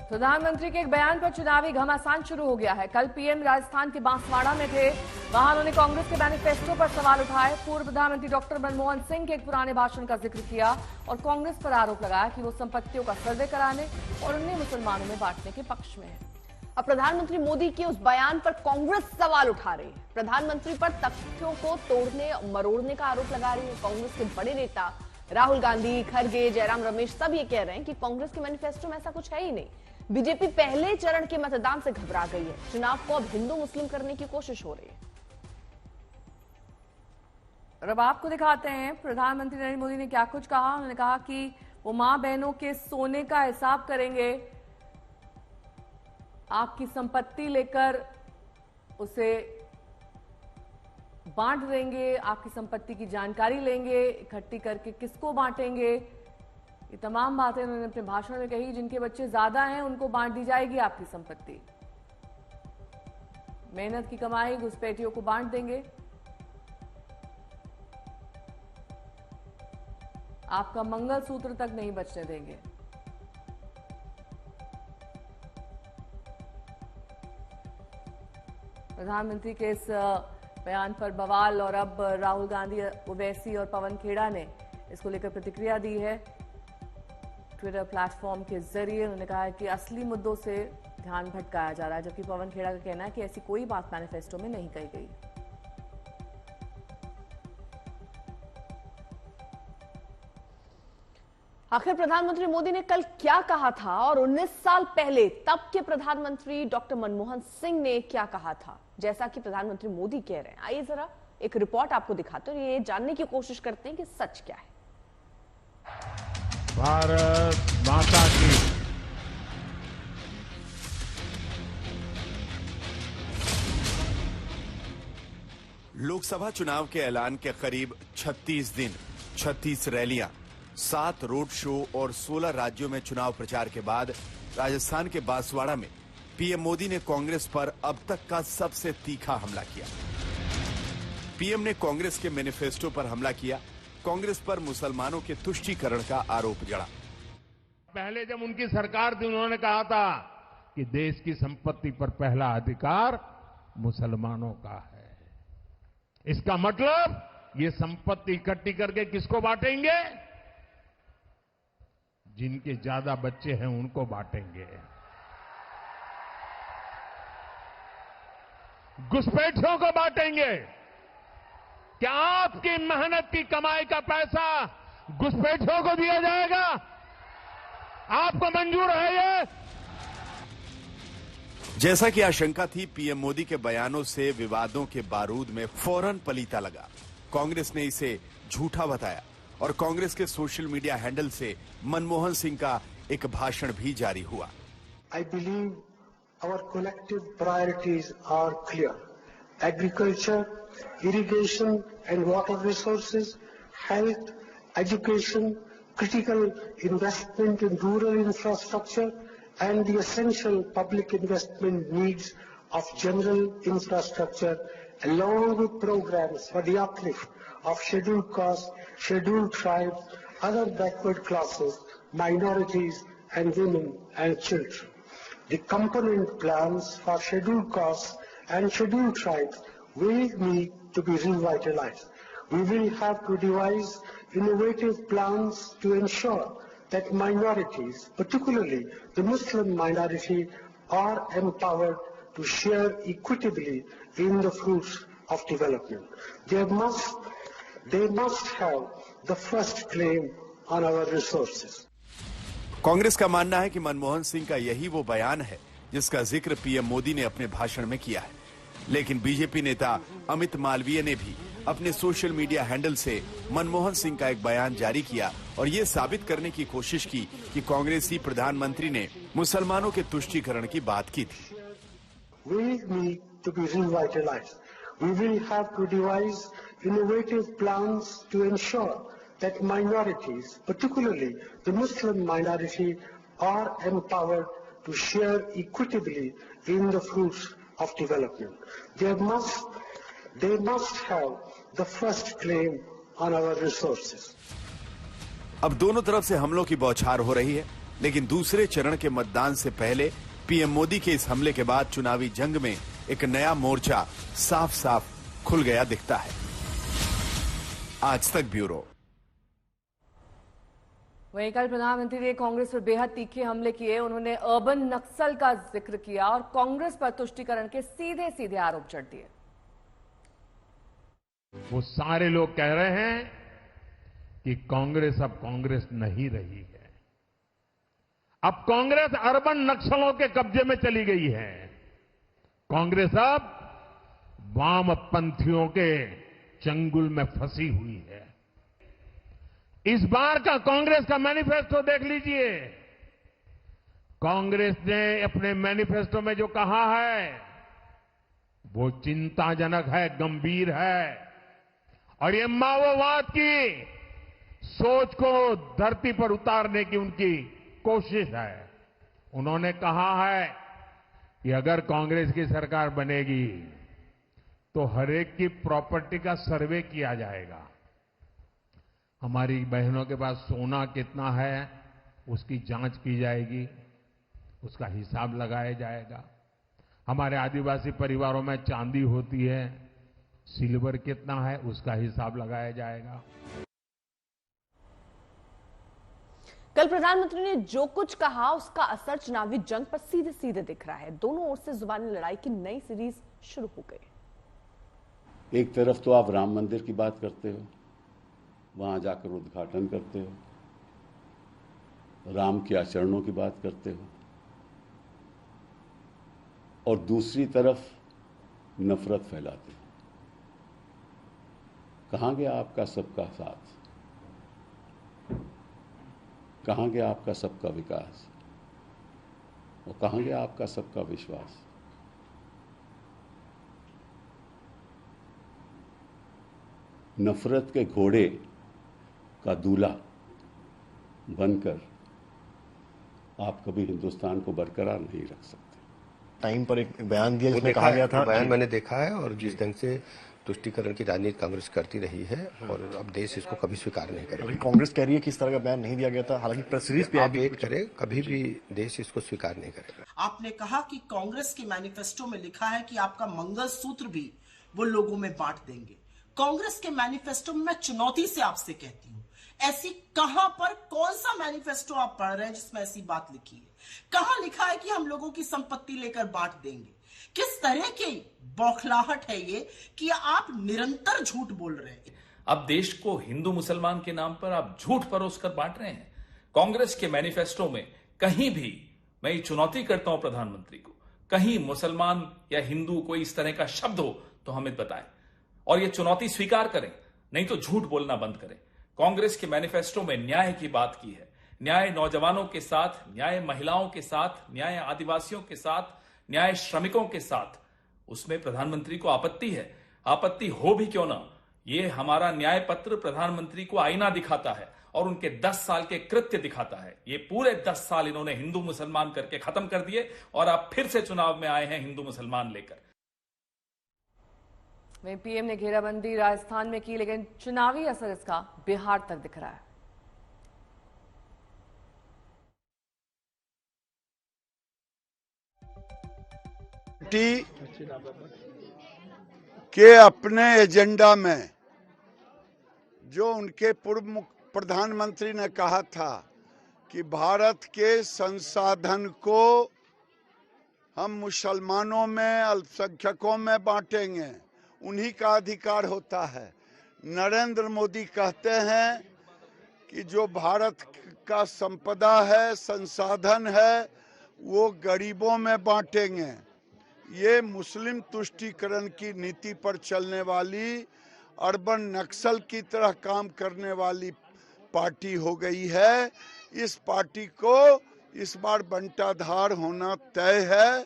प्रधानमंत्री के एक बयान पर चुनावी घमासान शुरू हो गया है। कल पीएम राजस्थान के बांसवाड़ा में थे। वहां उन्होंने कांग्रेस के मैनिफेस्टो पर सवाल उठाए। पूर्व प्रधानमंत्री डॉक्टर मनमोहन सिंह के एक पुराने भाषण का जिक्र किया और कांग्रेस पर आरोप लगाया कि वो संपत्तियों का सर्वे कराने और उन्हें मुसलमानों में बांटने के पक्ष में है। अब प्रधानमंत्री मोदी के उस बयान पर कांग्रेस सवाल उठा रही है। प्रधानमंत्री पर तथ्यों को तोड़ने मरोड़ने का आरोप लगा रही है। कांग्रेस के बड़े नेता राहुल गांधी, खड़गे, जयराम रमेश सब ये कह रहे हैं कि कांग्रेस के मैनिफेस्टो में ऐसा कुछ है ही नहीं। बीजेपी पहले चरण के मतदान से घबरा गई है। चुनाव को अब हिंदू मुस्लिम करने की कोशिश हो रही है। और अब आपको दिखाते हैं प्रधानमंत्री नरेंद्र मोदी ने क्या कुछ कहा। उन्होंने कहा कि वो मां बहनों के सोने का हिसाब करेंगे, आपकी संपत्ति लेकर उसे बांट देंगे, आपकी संपत्ति की जानकारी लेंगे, इकट्ठी करके किसको बांटेंगे, ये तमाम बातें उन्होंने अपने भाषण में कही। जिनके बच्चे ज्यादा हैं उनको बांट दी जाएगी आपकी संपत्ति, मेहनत की कमाई घुसपैठियों को बांट देंगे, आपका मंगलसूत्र तक नहीं बचने देंगे। प्रधानमंत्री के इस बयान पर बवाल और अब राहुल गांधी, ओवैसी और पवन खेड़ा ने इसको लेकर प्रतिक्रिया दी है ट्विटर प्लेटफॉर्म के जरिए। उन्होंने कहा है कि असली मुद्दों से ध्यान भटकाया जा रहा है, जबकि पवन खेड़ा का कहना है कि ऐसी कोई बात मैनिफेस्टो में नहीं कही गई। आखिर प्रधानमंत्री मोदी ने कल क्या कहा था और 19 साल पहले तब के प्रधानमंत्री डॉक्टर मनमोहन सिंह ने क्या कहा था, जैसा कि प्रधानमंत्री मोदी कह रहे हैं। आइए जरा एक रिपोर्ट आपको दिखाते हैं और ये जानने की कोशिश करते हैं कि सच क्या है। भारत माता की। लोकसभा चुनाव के ऐलान के करीब 36 दिन, 36 रैलियां, 7 रोड शो और 16 राज्यों में चुनाव प्रचार के बाद राजस्थान के बांसवाड़ा में पीएम मोदी ने कांग्रेस पर अब तक का सबसे तीखा हमला किया। पीएम ने कांग्रेस के मैनिफेस्टो पर हमला किया। कांग्रेस पर मुसलमानों के तुष्टीकरण का आरोप जड़ा। पहले जब उनकी सरकार थी उन्होंने कहा था कि देश की संपत्ति पर पहला अधिकार मुसलमानों का है। इसका मतलब ये संपत्ति इकट्ठी करके किसको बांटेंगे? जिनके ज्यादा बच्चे हैं उनको बांटेंगे। घुसपैठियों को बांटेंगे। क्या आपकी मेहनत की कमाई का पैसा घुसपैठियों को दिया जाएगा? आपको मंजूर है ये? जैसा कि आशंका थी, पीएम मोदी के बयानों से विवादों के बारूद में फौरन पलीता लगा। कांग्रेस ने इसे झूठा बताया और कांग्रेस के सोशल मीडिया हैंडल से मनमोहन सिंह का एक भाषण भी जारी हुआ। I believe our collective priorities are clear. Agriculture, irrigation and water resources, health, education, critical investment in rural infrastructure, and the essential public investment needs of general infrastructure, along with programs for the uplift of scheduled castes, scheduled tribes, other backward classes, minorities, and women and children. The component plans for scheduled castes and scheduled tribes will need to be revitalized. We will have to devise innovative plans to ensure that minorities, particularly the Muslim minority, are empowered to share equitably in the fruits of development. They must have the first claim on our resources. Congress का मानना है कि मनमोहन सिंह का यही वो बयान है जिसका जिक्र पीएम मोदी ने अपने भाषण में किया है। लेकिन बीजेपी नेता अमित मालवीय ने भी अपने सोशल मीडिया हैंडल से मनमोहन सिंह का एक बयान जारी किया और ये साबित करने की कोशिश की कि कांग्रेसी प्रधानमंत्री ने मुसलमानों के तुष्टीकरण की बात की थी। We need to be revitalized. We will have to devise innovative plans to ensure that minorities, particularly the Muslim minority, are empowered to share equitably in the fruits of development. They must have the first claim on our resources. अब दोनों तरफ से हमलों की बौछार हो रही है। लेकिन दूसरे चरण के मतदान से पहले पीएम मोदी के इस हमले के बाद चुनावी जंग में एक नया मोर्चा साफ साफ खुल गया दिखता है। आज तक ब्यूरो। वहीं कल प्रधानमंत्री ने कांग्रेस पर बेहद तीखे हमले किए। उन्होंने अर्बन नक्सल का जिक्र किया और कांग्रेस पर तुष्टीकरण के सीधे सीधे आरोप चढ़ दिए। वो सारे लोग कह रहे हैं कि कांग्रेस अब कांग्रेस नहीं रही है, अब कांग्रेस अर्बन नक्सलों के कब्जे में चली गई है। कांग्रेस अब वामपंथियों के चंगुल में फंसी हुई है। इस बार का कांग्रेस का मैनिफेस्टो देख लीजिए। कांग्रेस ने अपने मैनिफेस्टो में जो कहा है वो चिंताजनक है, गंभीर है, और ये माओवाद की सोच को धरती पर उतारने की उनकी कोशिश है। उन्होंने कहा है कि अगर कांग्रेस की सरकार बनेगी तो हरेक की प्रॉपर्टी का सर्वे किया जाएगा, हमारी बहनों के पास सोना कितना है उसकी जांच की जाएगी, उसका हिसाब लगाया जाएगा, हमारे आदिवासी परिवारों में चांदी होती है, सिल्वर कितना है उसका हिसाब लगाया जाएगा। कल प्रधानमंत्री ने जो कुछ कहा उसका असर चुनावी जंग पर सीधे सीधे दिख रहा है। दोनों ओर से जुबानी लड़ाई की नई सीरीज शुरू हो गई। एक तरफ तो आप राम मंदिर की बात करते हो, वहां जाकर उद्घाटन करते हो, राम के आचरणों की बात करते हो, और दूसरी तरफ नफरत फैलाते हो। कहां गया आपका सबका साथ? कहां गया आपका सबका विकास? और कहां गया आपका सबका विश्वास? नफरत के घोड़े का दूल्हा बनकर आप कभी हिंदुस्तान को बरकरार नहीं रख सकते। टाइम पर एक बयान दिया जिसमें कहा गया था, बयान मैंने देखा है, और जिस ढंग से तुष्टीकरण की राजनीति कांग्रेस करती रही है और अब देश इसको कभी स्वीकार नहीं करेगा। कांग्रेस कह रही है कि इस तरह का बयान नहीं दिया गया था, हालांकि प्रेस रिलीज पे आप वेट करें, कभी भी देश इसको स्वीकार नहीं करेगा। आपने कहा कि कांग्रेस के मैनिफेस्टो में लिखा है कि आपका मंगलसूत्र भी वो लोगों में बांट देंगे। कांग्रेस के मैनिफेस्टो में मैं चुनौती से आपसे कहती हूँ, ऐसी कहां पर कौन सा मैनिफेस्टो आप पढ़ रहे हैं जिसमें ऐसी बात लिखी है? कहां लिखा है कि हम लोगों की संपत्ति लेकर बांट देंगे? किस तरह की बौखलाहट है ये कि आप निरंतर झूठ बोल रहे हैं? अब देश को हिंदू मुसलमान के नाम पर आप झूठ परोस कर बांट रहे हैं। कांग्रेस के मैनिफेस्टो में कहीं भी, मैं ये चुनौती करता हूं प्रधानमंत्री को, कहीं मुसलमान या हिंदू कोई इस तरह का शब्द हो तो हमें बताएं, और ये चुनौती स्वीकार करें, नहीं तो झूठ बोलना बंद करें। कांग्रेस के मैनिफेस्टो में न्याय की बात की है, न्याय नौजवानों के साथ, न्याय महिलाओं के साथ, न्याय आदिवासियों के साथ, न्याय श्रमिकों के साथ। उसमें प्रधानमंत्री को आपत्ति है, आपत्ति हो भी क्यों ना, ये हमारा न्याय पत्र प्रधानमंत्री को आईना दिखाता है और उनके 10 साल के कृत्य दिखाता है। ये पूरे 10 साल इन्होंने हिंदू मुसलमान करके खत्म कर दिए और अब फिर से चुनाव में आए हैं हिंदू मुसलमान लेकर। वहीं पीएम ने घेराबंदी राजस्थान में की, लेकिन चुनावी असर इसका बिहार तक दिख रहा है। के अपने एजेंडा में जो उनके पूर्व प्रधानमंत्री ने कहा था कि भारत के संसाधन को हम मुसलमानों में, अल्पसंख्यकों में बांटेंगे, उन्हीं का अधिकार होता है। नरेंद्र मोदी कहते हैं कि जो भारत का संपदा है, संसाधन है, वो गरीबों में बांटेंगे। ये मुस्लिम तुष्टीकरण की नीति पर चलने वाली, अर्बन नक्सल की तरह काम करने वाली पार्टी हो गई है। इस पार्टी को इस बार बंटाधार होना तय है।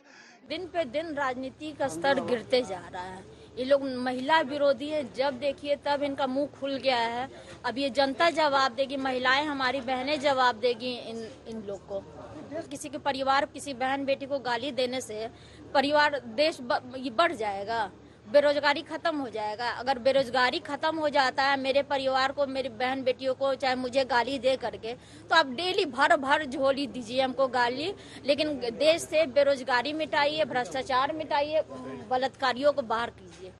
दिन पे दिन राजनीति का स्तर गिरते जा रहा है। ये लोग महिला विरोधी है, जब देखिए तब इनका मुंह खुल गया है। अब ये जनता जवाब देगी, महिलाएं, हमारी बहनें जवाब देगी इन लोग को। किसी के परिवार, किसी बहन बेटी को गाली देने से परिवार, देश बढ़ जाएगा? बेरोजगारी खत्म हो जाएगा। अगर बेरोजगारी खत्म हो जाता है, मेरे परिवार को, मेरी बहन बेटियों को, चाहे मुझे गाली दे करके, तो आप डेली भर भर झोली दीजिए हमको गाली, लेकिन देश से बेरोजगारी मिटाइए, भ्रष्टाचार मिटाइए, बलात्कारियों को बाहर कीजिए।